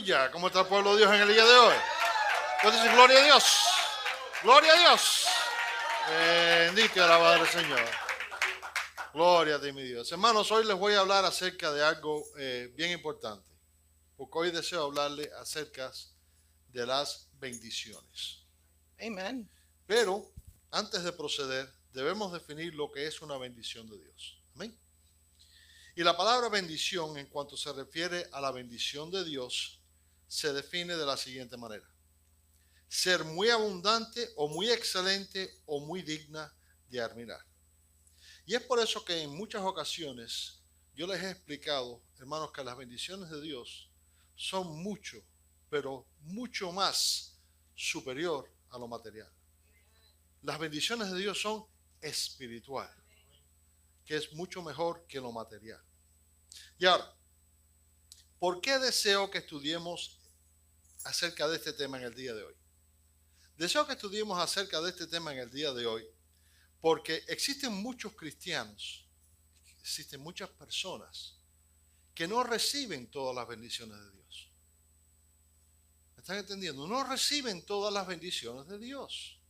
Aleluya. ¿Cómo está el pueblo de Dios en el día de hoy? ¿Puedes decir gloria a Dios? Gloria a Dios. Bendito y alabado el Señor. Gloria a ti, mi Dios. Hermanos, hoy les voy a hablar acerca de algo bien importante. Porque hoy deseo hablarles acerca de las bendiciones. Amen. Pero antes de proceder, debemos definir lo que es una bendición de Dios. Amén. Y la palabra bendición, en cuanto se refiere a la bendición de Dios, se define de la siguiente manera: ser muy abundante o muy excelente o muy digna de admirar. Y es por eso que en muchas ocasiones yo les he explicado, hermanos, que las bendiciones de Dios son mucho, pero mucho más superior a lo material. Las bendiciones de Dios son espirituales, que es mucho mejor que lo material. Y ahora, ¿por qué deseo que estudiemos acerca de este tema en el día de hoy? Deseo que estudiemos acerca de este tema en el día de hoy porque existen muchos cristianos, existen muchas personas que no reciben todas las bendiciones de Dios. ¿Me están entendiendo? No reciben todas las bendiciones de Dios.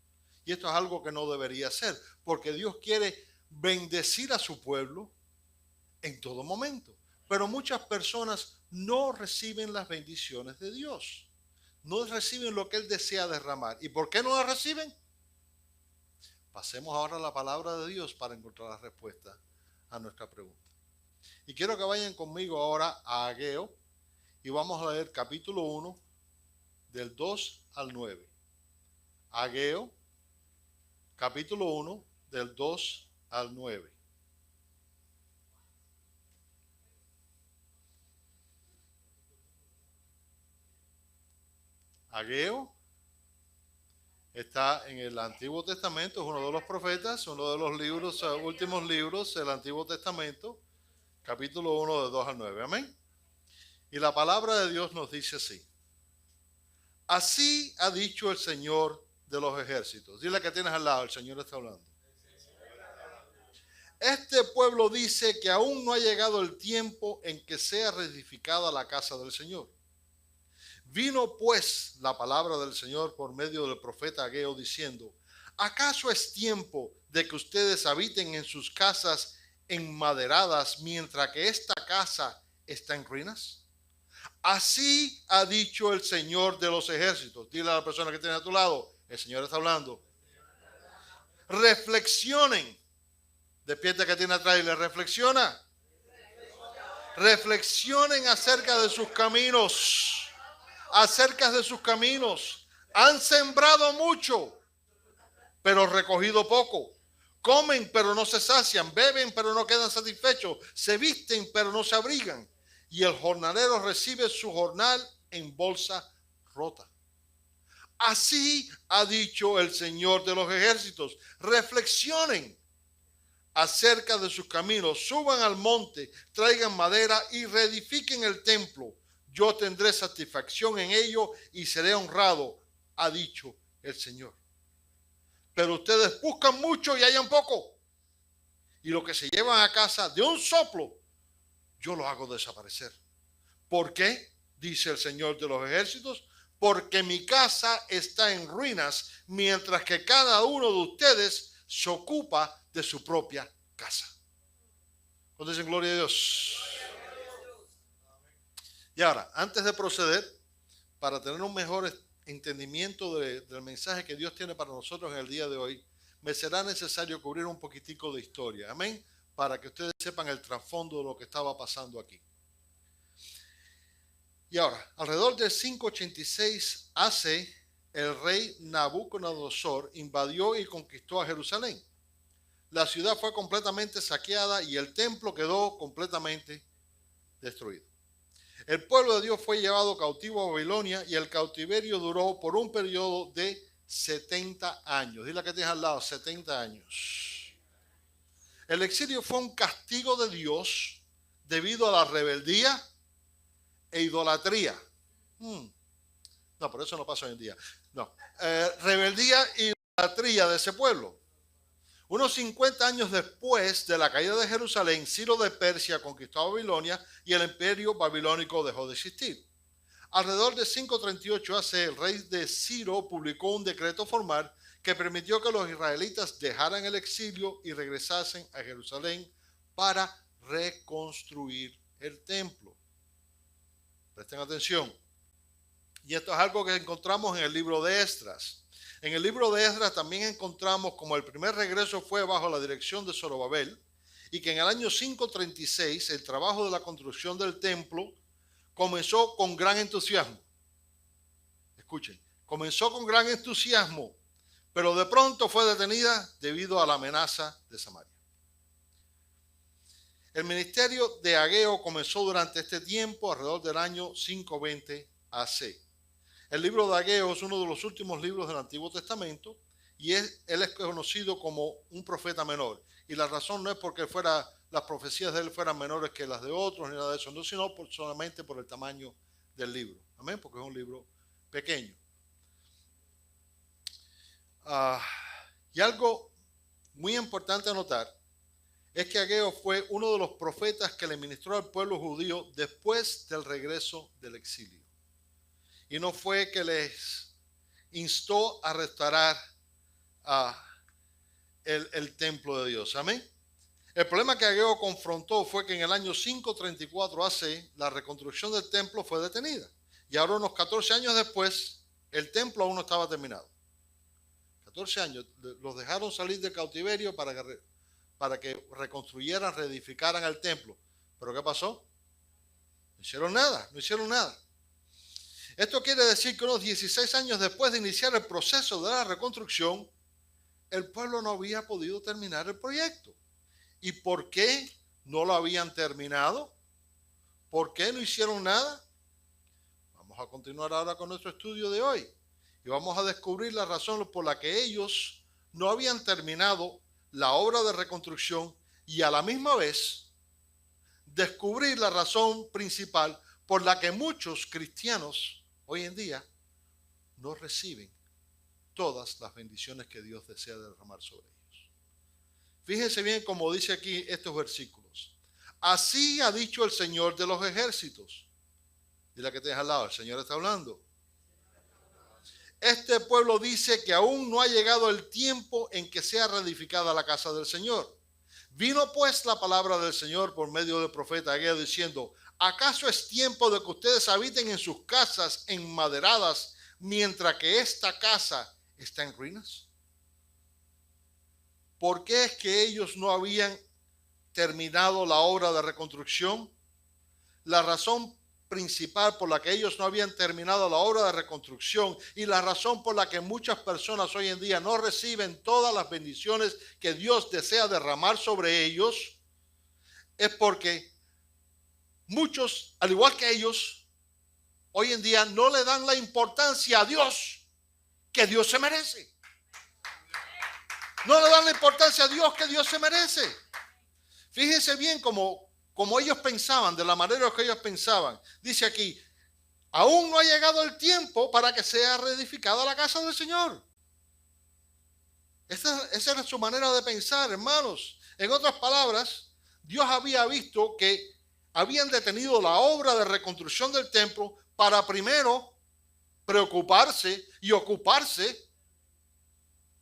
Y esto es algo que no debería ser, porque Dios quiere bendecir a su pueblo en todo momento. Pero muchas personas no reciben las bendiciones de Dios. No reciben lo que Él desea derramar. ¿Y por qué no las reciben? Pasemos ahora a la palabra de Dios para encontrar la respuesta a nuestra pregunta. Y quiero que vayan conmigo ahora a Ageo y vamos a leer capítulo 1 del 2 al 9. Ageo, capítulo 1 del 2 al 9. Ageo está en el Antiguo Testamento, es uno de los profetas, uno de los libros, últimos libros del Antiguo Testamento, capítulo 1 de 2 al 9. Amén. Y la palabra de Dios nos dice así: así ha dicho el Señor de los ejércitos. Dile que tienes al lado, el Señor está hablando. Este pueblo dice que aún no ha llegado el tiempo en que sea reedificada la casa del Señor. Vino pues la palabra del Señor por medio del profeta Ageo diciendo: ¿acaso es tiempo de que ustedes habiten en sus casas enmaderadas mientras que esta casa está en ruinas? Así ha dicho el Señor de los ejércitos. Dile a la persona que tiene a tu lado, el Señor está hablando. Reflexionen. Despierte que tiene atrás y le reflexiona. Reflexionen acerca de sus caminos. Acerca de sus caminos. Han sembrado mucho, pero recogido poco. Comen, pero no se sacian. Beben, pero no quedan satisfechos. Se visten, pero no se abrigan. Y el jornalero recibe su jornal en bolsa rota. Así ha dicho el Señor de los ejércitos. Reflexionen acerca de sus caminos. Suban al monte, traigan madera y reedifiquen el templo. Yo tendré satisfacción en ello y seré honrado, ha dicho el Señor. Pero ustedes buscan mucho y hallan poco. Y lo que se llevan a casa de un soplo, yo lo hago desaparecer. ¿Por qué? Dice el Señor de los ejércitos. Porque mi casa está en ruinas, mientras que cada uno de ustedes se ocupa de su propia casa. ¿Cuántos dicen gloria a Dios? Y ahora, antes de proceder, para tener un mejor entendimiento del mensaje que Dios tiene para nosotros en el día de hoy, me será necesario cubrir un poquitico de historia. Amén. Para que ustedes sepan el trasfondo de lo que estaba pasando aquí. Y ahora, alrededor del 586 AC, el rey Nabucodonosor invadió y conquistó a Jerusalén. La ciudad fue completamente saqueada y el templo quedó completamente destruido. El pueblo de Dios fue llevado cautivo a Babilonia y el cautiverio duró por un periodo de 70 años. Dile que tienes al lado, 70 años. El exilio fue un castigo de Dios debido a la rebeldía e idolatría. No, pero eso no pasa hoy en día. No, rebeldía e idolatría de ese pueblo. Unos 50 años después de la caída de Jerusalén, Ciro de Persia conquistó a Babilonia y el imperio babilónico dejó de existir. Alrededor de 538 AC, el rey de Ciro publicó un decreto formal que permitió que los israelitas dejaran el exilio y regresasen a Jerusalén para reconstruir el templo. Presten atención. Y esto es algo que encontramos en el libro de Esdras. En el libro de Esdras también encontramos como el primer regreso fue bajo la dirección de Zorobabel y que en el año 536 el trabajo de la construcción del templo comenzó con gran entusiasmo. Escuchen, comenzó con gran entusiasmo, pero de pronto fue detenida debido a la amenaza de Samaria. El ministerio de Ageo comenzó durante este tiempo, alrededor del año 520 AC. El libro de Ageo es uno de los últimos libros del Antiguo Testamento y él es conocido como un profeta menor. Y la razón no es porque las profecías de él fueran menores que las de otros ni nada de eso, no, sino solamente por el tamaño del libro. Amén, porque es un libro pequeño. Y algo muy importante a notar es que Ageo fue uno de los profetas que le ministró al pueblo judío después del regreso del exilio. Y no fue que les instó a restaurar el templo de Dios. Amén. El problema que Ageo confrontó fue que en el año 534 AC la reconstrucción del templo fue detenida. Y ahora unos 14 años después el templo aún no estaba terminado. 14 años los dejaron salir de cautiverio para que reconstruyeran, reedificaran el templo. ¿Pero qué pasó? No hicieron nada. Esto quiere decir que unos 16 años después de iniciar el proceso de la reconstrucción, el pueblo no había podido terminar el proyecto. ¿Y por qué no lo habían terminado? ¿Por qué no hicieron nada? Vamos a continuar ahora con nuestro estudio de hoy y vamos a descubrir la razón por la que ellos no habían terminado la obra de reconstrucción y a la misma vez descubrir la razón principal por la que muchos cristianos hoy en día no reciben todas las bendiciones que Dios desea derramar sobre ellos. Fíjense bien cómo dice aquí estos versículos. Así ha dicho el Señor de los ejércitos. Dile que tienes al lado, el Señor está hablando. Este pueblo dice que aún no ha llegado el tiempo en que sea reedificada la casa del Señor. Vino pues la palabra del Señor por medio del profeta Ageo diciendo: ¿acaso es tiempo de que ustedes habiten en sus casas enmaderadas mientras que esta casa está en ruinas? ¿Por qué es que ellos no habían terminado la obra de reconstrucción? La razón principal por la que ellos no habían terminado la obra de reconstrucción y la razón por la que muchas personas hoy en día no reciben todas las bendiciones que Dios desea derramar sobre ellos es porque muchos, al igual que ellos, hoy en día no le dan la importancia a Dios que Dios se merece. No le dan la importancia a Dios que Dios se merece. Fíjense bien como ellos pensaban, de la manera que ellos pensaban. Dice aquí, aún no ha llegado el tiempo para que sea reedificada la casa del Señor. Esa era su manera de pensar, hermanos. En otras palabras, Dios había visto que habían detenido la obra de reconstrucción del templo para primero preocuparse y ocuparse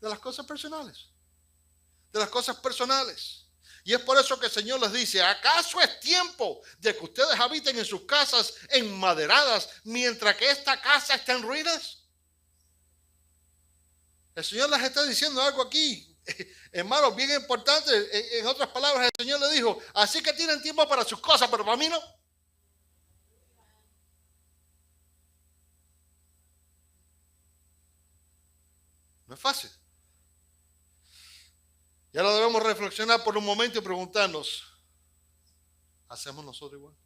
de las cosas personales. Y es por eso que el Señor les dice: ¿acaso es tiempo de que ustedes habiten en sus casas enmaderadas mientras que esta casa está en ruinas? El Señor les está diciendo algo aquí, hermanos, bien importante. En otras palabras, el Señor le dijo: así que tienen tiempo para sus cosas, pero para mí no. No es fácil. Y ahora debemos reflexionar por un momento y preguntarnos: ¿hacemos nosotros igual?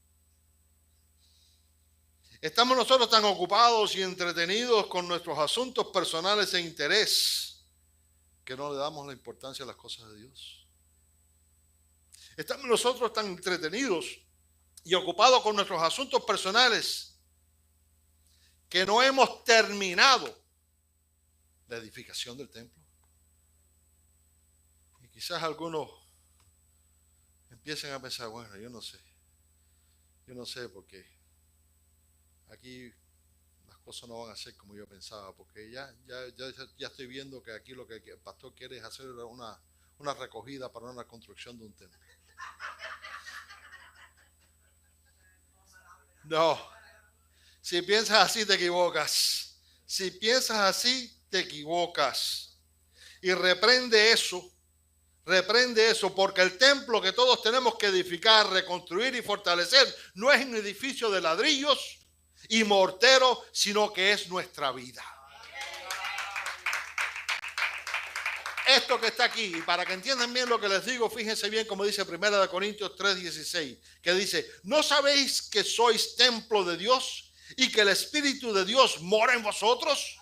¿Estamos nosotros tan ocupados y entretenidos con nuestros asuntos personales e interés que no le damos la importancia a las cosas de Dios? ¿Estamos nosotros tan entretenidos y ocupados con nuestros asuntos personales que no hemos terminado la edificación del templo? Y quizás algunos empiecen a pensar: bueno, yo no sé porque aquí las cosas no van a ser como yo pensaba, porque ya estoy viendo que aquí lo que el pastor quiere es hacer una recogida para una construcción de un templo. No, si piensas así te equivocas. Si piensas así te equivocas. Y reprende eso, porque el templo que todos tenemos que edificar, reconstruir y fortalecer no es un edificio de ladrillos y mortero, sino que es nuestra vida. Esto que está aquí, y para que entiendan bien lo que les digo, fíjense bien como dice 1 Corintios 3:16, que dice: ¿no sabéis que sois templo de Dios y que el Espíritu de Dios mora en vosotros?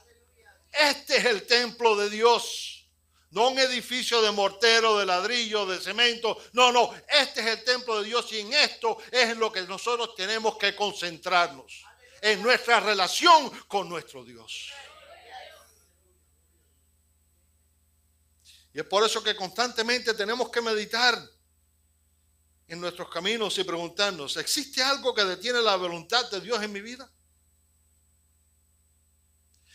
Este es el templo de Dios, no un edificio de mortero, de ladrillo, de cemento. No, este es el templo de Dios, y en esto es en lo que nosotros tenemos que concentrarnos, en nuestra relación con nuestro Dios. Y es por eso que constantemente tenemos que meditar en nuestros caminos y preguntarnos: ¿existe algo que detiene la voluntad de Dios en mi vida?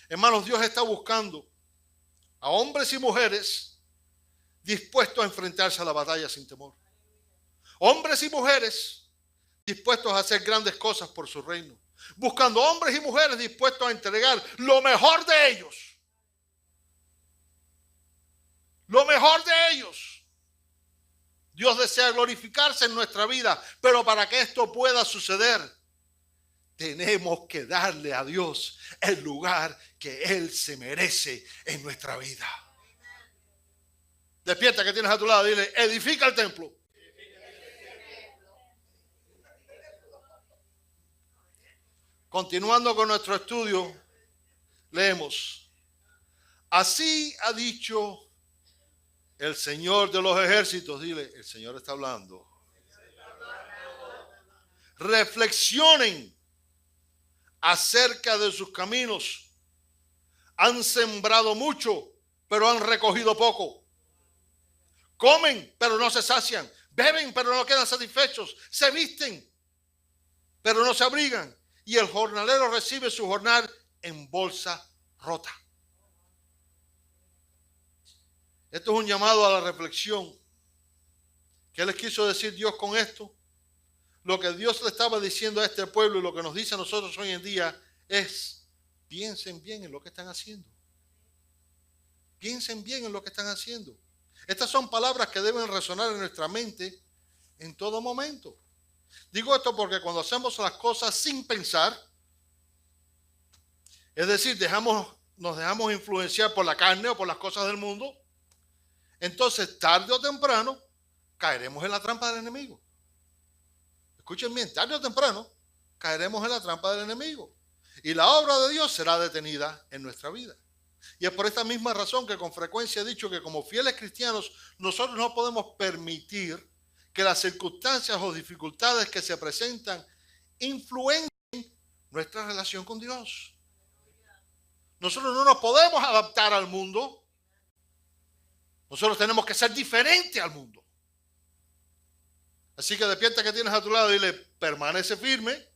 Hermanos, Dios está buscando a hombres y mujeres dispuestos a enfrentarse a la batalla sin temor. Hombres y mujeres dispuestos a hacer grandes cosas por su reino. Buscando hombres y mujeres dispuestos a entregar lo mejor de ellos. Lo mejor de ellos. Dios desea glorificarse en nuestra vida, pero para que esto pueda suceder, tenemos que darle a Dios el lugar que Él se merece en nuestra vida. Despierta que tienes a tu lado, dile: edifica el templo. Continuando con nuestro estudio, leemos: así ha dicho el Señor de los ejércitos. Dile: el Señor está hablando. Reflexionen acerca de sus caminos. Han sembrado mucho, pero han recogido poco. Comen, pero no se sacian. Beben, pero no quedan satisfechos. Se visten, pero no se abrigan. Y el jornalero recibe su jornal en bolsa rota. Esto es un llamado a la reflexión. ¿Qué les quiso decir Dios con esto? Lo que Dios le estaba diciendo a este pueblo y lo que nos dice a nosotros hoy en día es: piensen bien en lo que están haciendo. Piensen bien en lo que están haciendo. Estas son palabras que deben resonar en nuestra mente en todo momento. Digo esto porque cuando hacemos las cosas sin pensar, es decir, nos dejamos influenciar por la carne o por las cosas del mundo, entonces tarde o temprano caeremos en la trampa del enemigo. Escuchen bien, tarde o temprano caeremos en la trampa del enemigo y la obra de Dios será detenida en nuestra vida. Y es por esta misma razón que con frecuencia he dicho que como fieles cristianos nosotros no podemos permitir que las circunstancias o dificultades que se presentan influencien nuestra relación con Dios. Nosotros no nos podemos adaptar al mundo. Nosotros tenemos que ser diferentes al mundo. Así que despierta que tienes a tu lado y dile: permanece firme.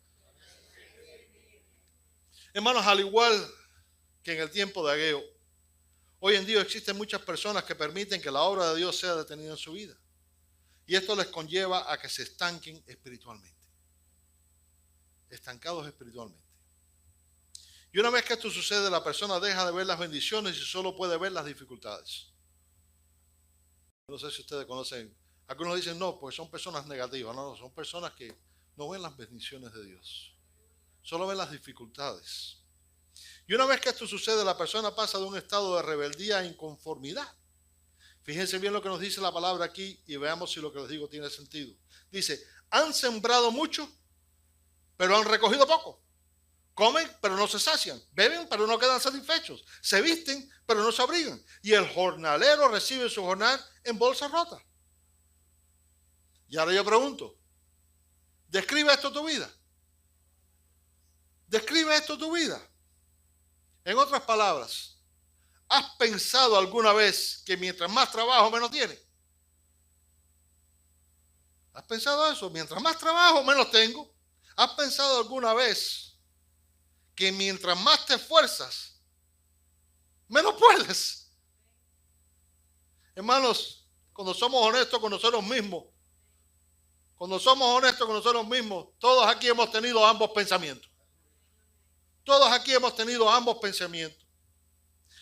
Hermanos, al igual que en el tiempo de Ageo, hoy en día existen muchas personas que permiten que la obra de Dios sea detenida en su vida. Y esto les conlleva a que se estanquen espiritualmente. Estancados espiritualmente. Y una vez que esto sucede, la persona deja de ver las bendiciones y solo puede ver las dificultades. No sé si ustedes conocen. Algunos dicen: no, pues son personas negativas. No, son personas que no ven las bendiciones de Dios. Solo ven las dificultades. Y una vez que esto sucede, la persona pasa de un estado de rebeldía a inconformidad. Fíjense bien lo que nos dice la palabra aquí y veamos si lo que les digo tiene sentido. Dice: han sembrado mucho, pero han recogido poco. Comen, pero no se sacian. Beben, pero no quedan satisfechos. Se visten, pero no se abrigan. Y el jornalero recibe su jornal en bolsa rota. Y ahora yo pregunto: ¿describe esto tu vida? ¿Describe esto tu vida? En otras palabras, ¿has pensado alguna vez que mientras más trabajo, menos tienes? ¿Has pensado eso? Mientras más trabajo, menos tengo. ¿Has pensado alguna vez que mientras más te esfuerzas, menos puedes. Hermanos, cuando somos honestos con nosotros mismos, todos aquí hemos tenido ambos pensamientos. Todos aquí hemos tenido ambos pensamientos.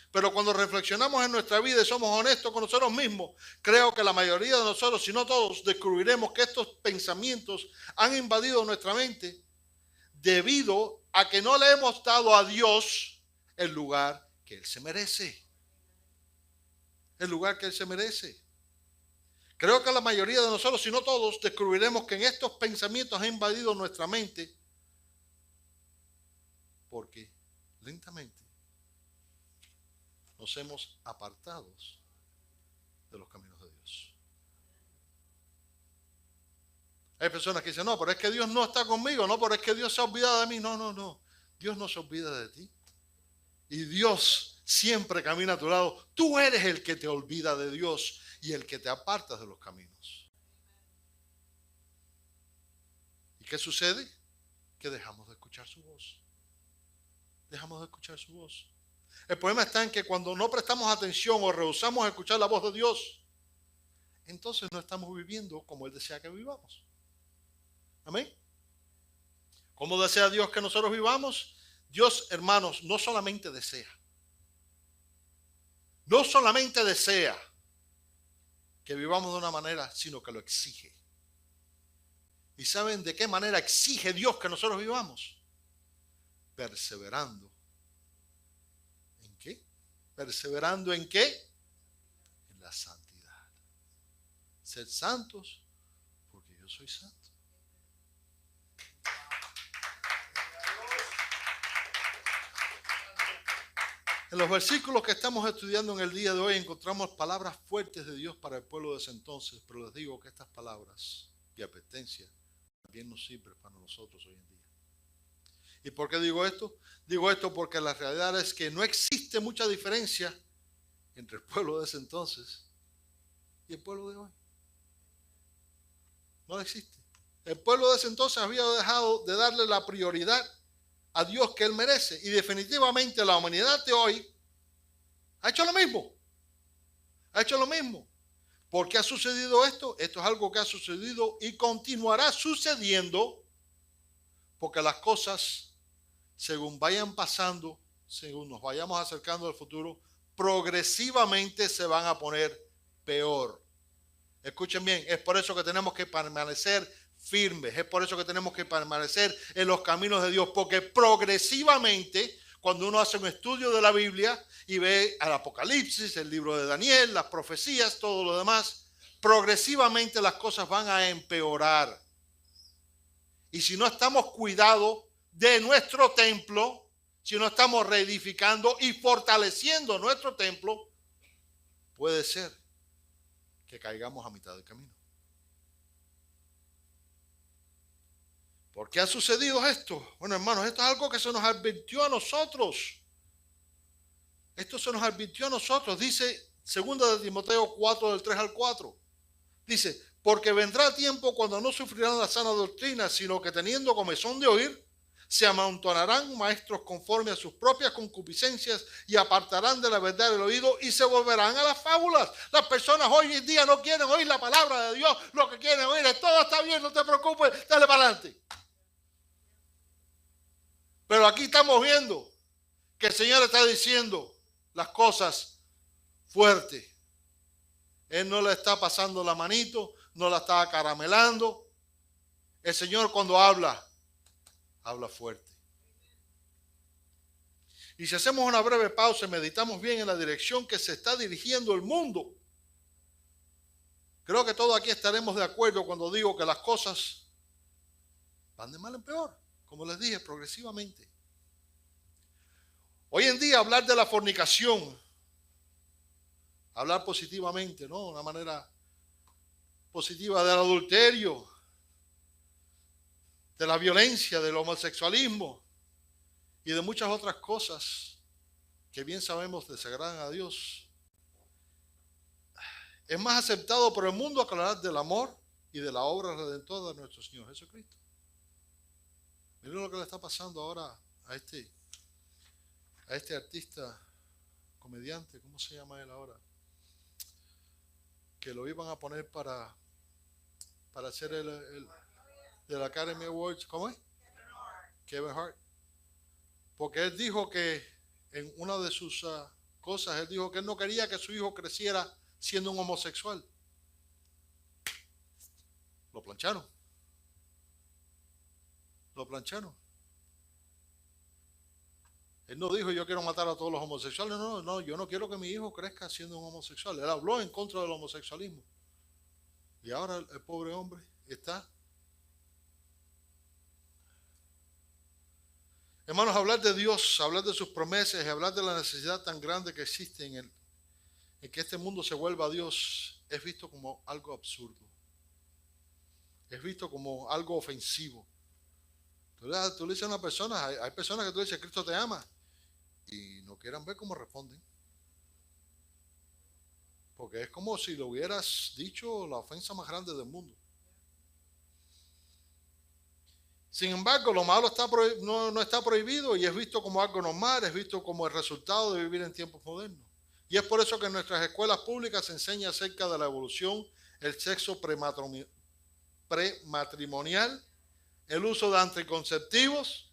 Pero cuando reflexionamos en nuestra vida y somos honestos con nosotros mismos, creo que la mayoría de nosotros, si no todos, descubriremos que estos pensamientos han invadido nuestra mente debido a que no le hemos dado a Dios el lugar que Él se merece. El lugar que Él se merece. Creo que la mayoría de nosotros, si no todos, descubriremos que en estos pensamientos ha invadido nuestra mente porque lentamente nos hemos apartado de los caminos de Dios. Hay personas que dicen, no, pero es que Dios no está conmigo, no, pero es que Dios se ha olvidado de mí. No. Dios no se olvida de ti. Y Dios siempre camina a tu lado. Tú eres el que te olvida de Dios y el que te apartas de los caminos. ¿Y qué sucede? Que dejamos de escuchar su voz. Dejamos de escuchar su voz. El problema está en que cuando no prestamos atención o rehusamos a escuchar la voz de Dios, entonces no estamos viviendo como Él desea que vivamos. Amén. ¿Cómo desea Dios que nosotros vivamos? Dios, hermanos, no solamente desea que vivamos de una manera, sino que lo exige. ¿Y saben de qué manera exige Dios que nosotros vivamos? Perseverando. ¿En qué? ¿Perseverando en qué? En la santidad. Sed santos porque yo soy santo. En los versículos que estamos estudiando en el día de hoy encontramos palabras fuertes de Dios para el pueblo de ese entonces, pero les digo que estas palabras y advertencias también nos sirven para nosotros hoy en día. ¿Y por qué digo esto? Digo esto porque la realidad es que no existe mucha diferencia entre el pueblo de ese entonces y el pueblo de hoy. No existe. El pueblo de ese entonces había dejado de darle la prioridad a Dios que Él merece. Y definitivamente la humanidad de hoy ha hecho lo mismo. Ha hecho lo mismo. ¿Por qué ha sucedido esto? Esto es algo que ha sucedido y continuará sucediendo porque las cosas, según vayan pasando, según nos vayamos acercando al futuro, progresivamente se van a poner peor. Escuchen bien, es por eso que tenemos que permanecer firmes, es por eso que tenemos que permanecer en los caminos de Dios, porque progresivamente, cuando uno hace un estudio de la Biblia y ve al Apocalipsis, el libro de Daniel, las profecías, todo lo demás, progresivamente las cosas van a empeorar. Y si no estamos cuidados de nuestro templo, si no estamos reedificando y fortaleciendo nuestro templo, puede ser que caigamos a mitad del camino. ¿Por qué ha sucedido esto? Bueno, hermanos, esto es algo que se nos advirtió a nosotros. Esto se nos advirtió a nosotros. Dice 2 de Timoteo 4, del 3 al 4. Dice, porque vendrá tiempo cuando no sufrirán la sana doctrina, sino que teniendo comezón de oír, se amontonarán maestros conforme a sus propias concupiscencias y apartarán de la verdad el oído y se volverán a las fábulas. Las personas hoy en día no quieren oír la palabra de Dios, lo que quieren oír es todo está bien, no te preocupes, dale para adelante. Pero aquí estamos viendo que el Señor está diciendo las cosas fuertes. Él no le está pasando la manito, no la está acaramelando. El Señor cuando habla fuerte. Y si hacemos una breve pausa y meditamos bien en la dirección que se está dirigiendo el mundo, creo que todos aquí estaremos de acuerdo cuando digo que las cosas van de mal en peor, como les dije, progresivamente. Hoy en día hablar de la fornicación, hablar positivamente, ¿no? Una manera positiva del adulterio, de la violencia, del homosexualismo y de muchas otras cosas que bien sabemos desagradan a Dios. Es más aceptado por el mundo hablar del amor y de la obra redentora de nuestro Señor Jesucristo. Miren lo que le está pasando ahora a este a este artista, comediante, ¿cómo se llama él ahora? Que lo iban a poner para hacer el de la Academy Awards. ¿Cómo es? Kevin Hart. Porque él dijo que en una de sus cosas, él dijo que él no quería que su hijo creciera siendo un homosexual. Lo plancharon. Lo plancharon. Él no dijo yo quiero matar a todos los homosexuales. No, no, yo no quiero que mi hijo crezca siendo un homosexual. Él habló en contra del homosexualismo. Y ahora el pobre hombre está. Hermanos, hablar de Dios, hablar de sus promesas y hablar de la necesidad tan grande que existe en que este mundo se vuelva a Dios es visto como algo absurdo. Es visto como algo ofensivo. Tú le dices a una persona, hay personas que tú dices, Cristo te ama, y no quieran ver cómo responden. Porque es como si le hubieras dicho la ofensa más grande del mundo. Sin embargo, lo malo no está prohibido y es visto como algo normal, es visto como el resultado de vivir en tiempos modernos. Y es por eso que en nuestras escuelas públicas se enseña acerca de la evolución, el sexo prematrimonial, el uso de anticonceptivos,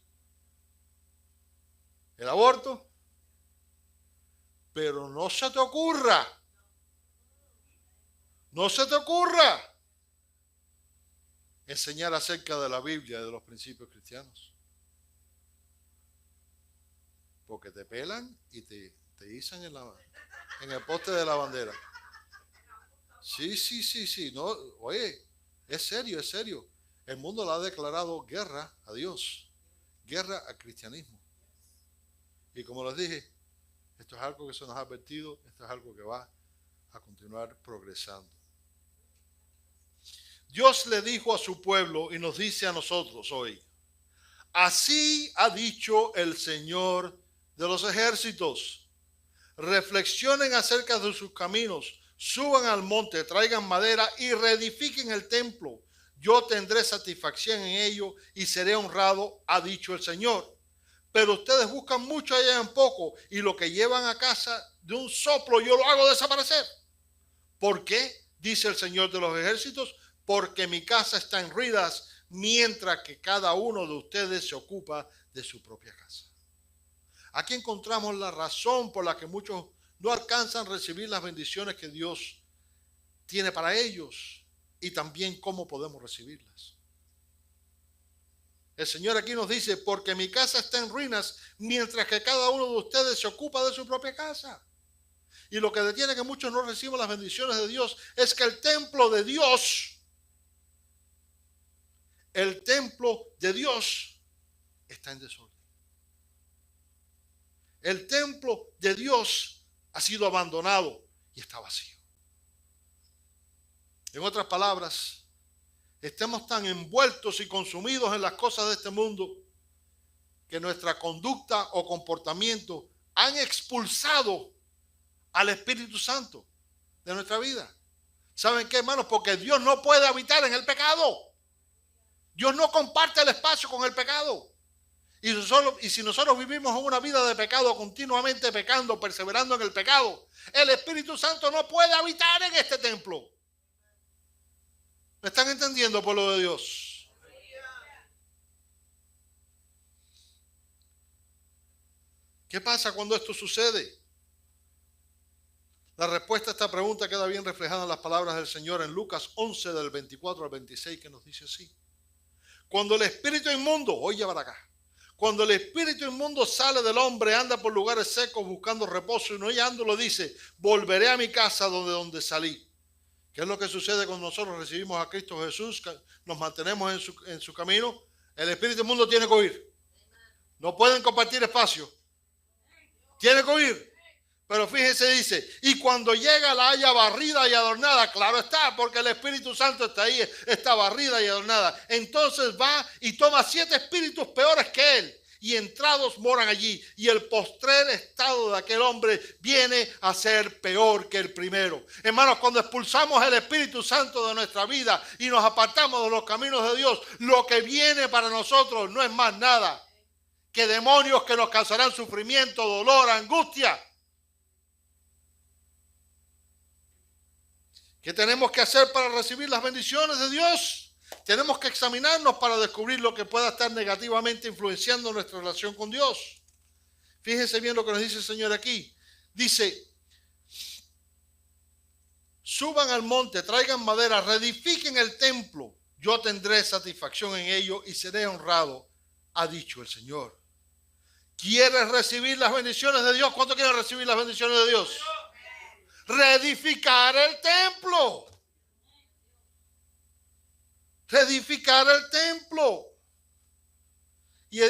el aborto. Pero no se te ocurra enseñar acerca de la Biblia, de los principios cristianos. Porque te pelan y te izan en el poste de la bandera. Sí. No, oye, es serio. El mundo le ha declarado guerra a Dios, guerra al cristianismo. Y como les dije, esto es algo que se nos ha advertido, esto es algo que va a continuar progresando. Dios le dijo a su pueblo y nos dice a nosotros hoy, así ha dicho el Señor de los ejércitos, reflexionen acerca de sus caminos, suban al monte, traigan madera y reedifiquen el templo. Yo tendré satisfacción en ello y seré honrado, ha dicho el Señor. Pero ustedes buscan mucho y hallan poco, y lo que llevan a casa de un soplo yo lo hago desaparecer. ¿Por qué? Dice el Señor de los ejércitos, porque mi casa está en ruinas, mientras que cada uno de ustedes se ocupa de su propia casa. Aquí encontramos la razón por la que muchos no alcanzan a recibir las bendiciones que Dios tiene para ellos y también cómo podemos recibirlas. El Señor aquí nos dice, porque mi casa está en ruinas, mientras que cada uno de ustedes se ocupa de su propia casa. Y lo que detiene que muchos no reciban las bendiciones de Dios es que el templo de Dios está en desorden. El templo de Dios ha sido abandonado y está vacío. En otras palabras, estamos tan envueltos y consumidos en las cosas de este mundo que nuestra conducta o comportamiento han expulsado al Espíritu Santo de nuestra vida. ¿Saben qué, hermanos? Porque Dios no puede habitar en el pecado. Dios no comparte el espacio con el pecado. Y si nosotros vivimos en una vida de pecado, continuamente pecando, perseverando en el pecado, el Espíritu Santo no puede habitar en este templo. ¿Me están entendiendo, pueblo de Dios? ¿Qué pasa cuando esto sucede? La respuesta a esta pregunta queda bien reflejada en las palabras del Señor en Lucas 11, del 24 al 26, que nos dice así. Cuando el espíritu inmundo, oye para acá, cuando el espíritu inmundo sale del hombre, anda por lugares secos buscando reposo y no hallándolo, dice, volveré a mi casa donde salí. ¿Qué es lo que sucede cuando nosotros recibimos a Cristo Jesús? Nos mantenemos en su camino. El espíritu inmundo tiene que huir. No pueden compartir espacio. Tiene que huir. Pero fíjense, dice, y cuando llega la haya barrida y adornada, claro está, porque el Espíritu Santo está ahí, está barrida y adornada. Entonces va y toma 7 espíritus peores que él, y entrados moran allí. Y el postrer estado de aquel hombre viene a ser peor que el primero. Hermanos, cuando expulsamos el Espíritu Santo de nuestra vida y nos apartamos de los caminos de Dios, lo que viene para nosotros no es más nada que demonios que nos causarán sufrimiento, dolor, angustia. ¿Qué tenemos que hacer para recibir las bendiciones de Dios? Tenemos que examinarnos para descubrir lo que pueda estar negativamente influenciando nuestra relación con Dios. Fíjense bien lo que nos dice el Señor aquí. Dice, suban al monte, traigan madera, reedifiquen el templo. Yo tendré satisfacción en ello y seré honrado, ha dicho el Señor. ¿Quieres recibir las bendiciones de Dios? ¿Cuánto quieres recibir las bendiciones de Dios? Reedificar el templo. Reedificar el templo. Y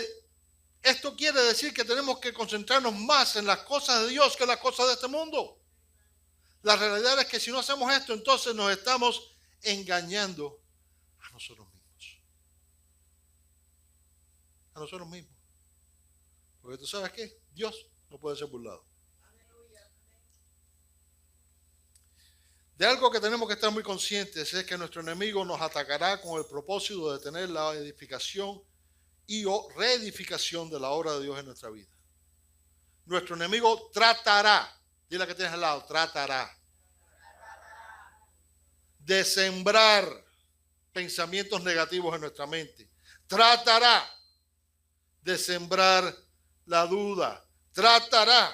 esto quiere decir que tenemos que concentrarnos más en las cosas de Dios que en las cosas de este mundo. La realidad es que si no hacemos esto, entonces nos estamos engañando a nosotros mismos. A nosotros mismos. Porque tú sabes qué, Dios no puede ser burlado. De algo que tenemos que estar muy conscientes es que nuestro enemigo nos atacará con el propósito de detener la edificación y o reedificación de la obra de Dios en nuestra vida. Nuestro enemigo tratará, dile a que tienes al lado, tratará de sembrar pensamientos negativos en nuestra mente. Tratará de sembrar la duda. Tratará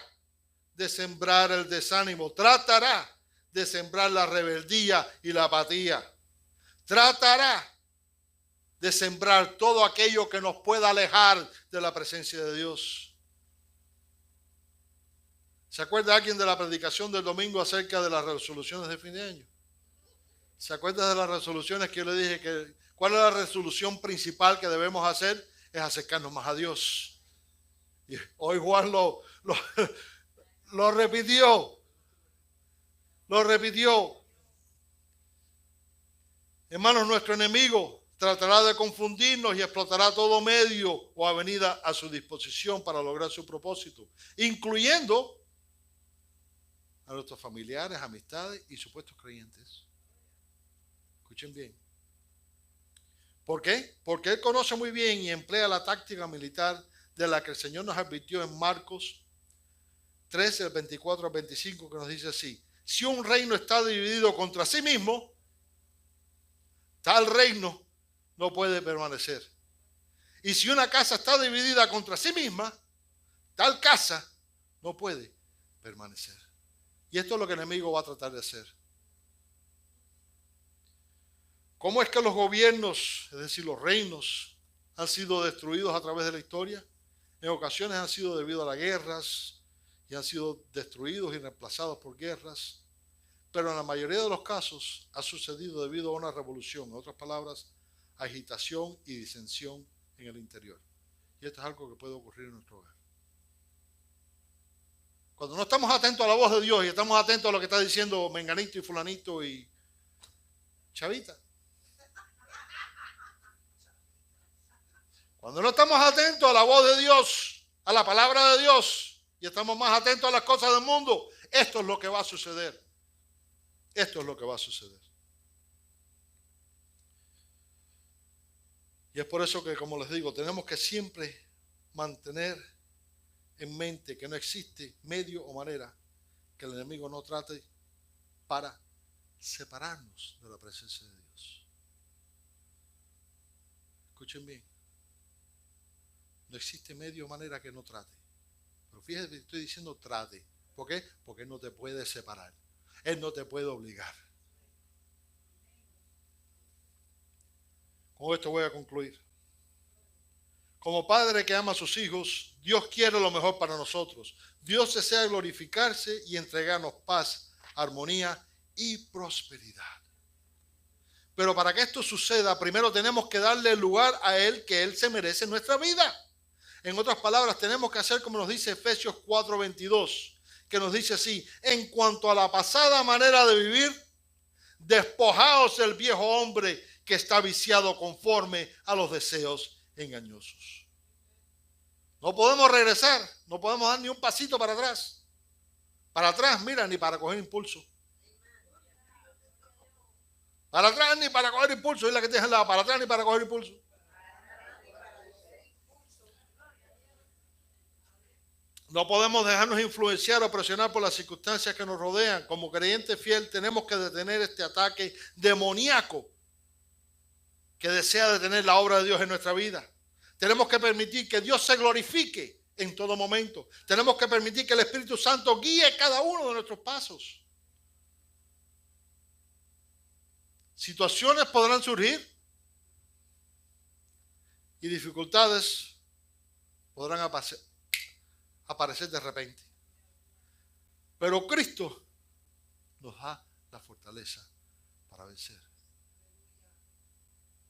de sembrar el desánimo. Tratará de sembrar la rebeldía y la apatía. Tratará de sembrar todo aquello que nos pueda alejar de la presencia de Dios. ¿Se acuerda alguien de la predicación del domingo acerca de las resoluciones de fin de año? ¿Se acuerda de las resoluciones que yo le dije que cuál es la resolución principal que debemos hacer? Es acercarnos más a Dios. Y hoy Juan lo repitió. Lo repitió. Hermanos, nuestro enemigo tratará de confundirnos y explotará todo medio o avenida a su disposición para lograr su propósito, incluyendo a nuestros familiares, amistades y supuestos creyentes. Escuchen bien. ¿Por qué? Porque él conoce muy bien y emplea la táctica militar de la que el Señor nos advirtió en Marcos 13, el 24 al 25, que nos dice así: si un reino está dividido contra sí mismo, tal reino no puede permanecer. Y si una casa está dividida contra sí misma, tal casa no puede permanecer. Y esto es lo que el enemigo va a tratar de hacer. ¿Cómo es que los gobiernos, es decir, los reinos, han sido destruidos a través de la historia? En ocasiones han sido debido a las guerras y han sido destruidos y reemplazados por guerras. Pero en la mayoría de los casos ha sucedido debido a una revolución. En otras palabras, agitación y disensión en el interior. Y esto es algo que puede ocurrir en nuestro hogar. Cuando no estamos atentos a la voz de Dios y estamos atentos a lo que está diciendo menganito y fulanito y chavita. Cuando no estamos atentos a la voz de Dios, a la palabra de Dios, y estamos más atentos a las cosas del mundo, esto es lo que va a suceder. Esto es lo que va a suceder. Y es por eso que, como les digo, tenemos que siempre mantener en mente que no existe medio o manera que el enemigo no trate para separarnos de la presencia de Dios. Escuchen bien. No existe medio o manera que no trate. Pero fíjense que estoy diciendo trate. ¿Por qué? Porque Él no te puede separar. Él no te puede obligar. Con esto voy a concluir. Como padre que ama a sus hijos, Dios quiere lo mejor para nosotros. Dios desea glorificarse y entregarnos paz, armonía y prosperidad. Pero para que esto suceda, primero tenemos que darle el lugar a Él que Él se merece en nuestra vida. En otras palabras, tenemos que hacer como nos dice Efesios 4:22, que nos dice así: en cuanto a la pasada manera de vivir, despojaos del viejo hombre que está viciado conforme a los deseos engañosos. No podemos regresar, no podemos dar ni un pasito para atrás. Para atrás, mira, ni para coger impulso. Para atrás ni para coger impulso, es la que tienes al lado, para atrás ni para coger impulso. No podemos dejarnos influenciar o presionar por las circunstancias que nos rodean. Como creyente fiel tenemos que detener este ataque demoníaco que desea detener la obra de Dios en nuestra vida. Tenemos que permitir que Dios se glorifique en todo momento. Tenemos que permitir que el Espíritu Santo guíe cada uno de nuestros pasos. Situaciones podrán surgir y dificultades podrán aparecer de repente. Pero Cristo nos da la fortaleza para vencer.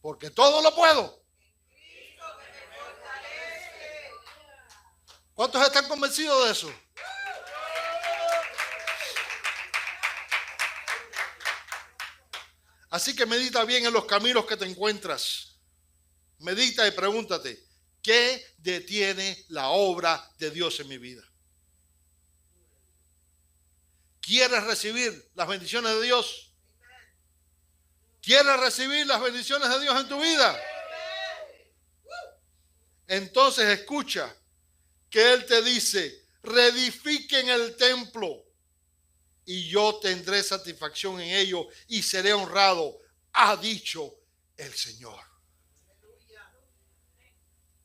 Porque todo lo puedo. ¿Cuántos están convencidos de eso? Así que medita bien en los caminos que te encuentras. Medita y pregúntate, ¿qué detiene la obra de Dios en mi vida? ¿Quieres recibir las bendiciones de Dios? ¿Quieres recibir las bendiciones de Dios en tu vida? Entonces escucha que Él te dice, reedifiquen el templo y yo tendré satisfacción en ello y seré honrado, ha dicho el Señor.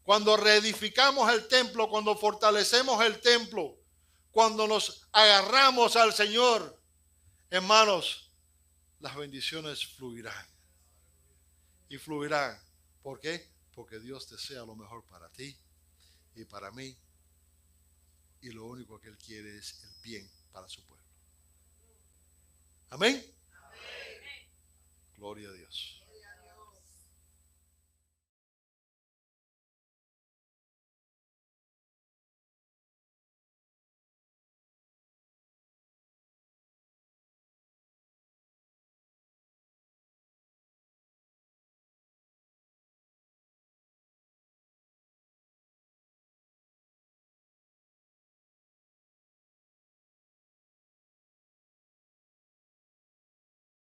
Cuando reedificamos el templo, cuando fortalecemos el templo, cuando nos agarramos al Señor, hermanos, las bendiciones fluirán. Y fluirán. ¿Por qué? Porque Dios desea lo mejor para ti y para mí. Y lo único que Él quiere es el bien para su pueblo. Amén. Amén. Gloria a Dios.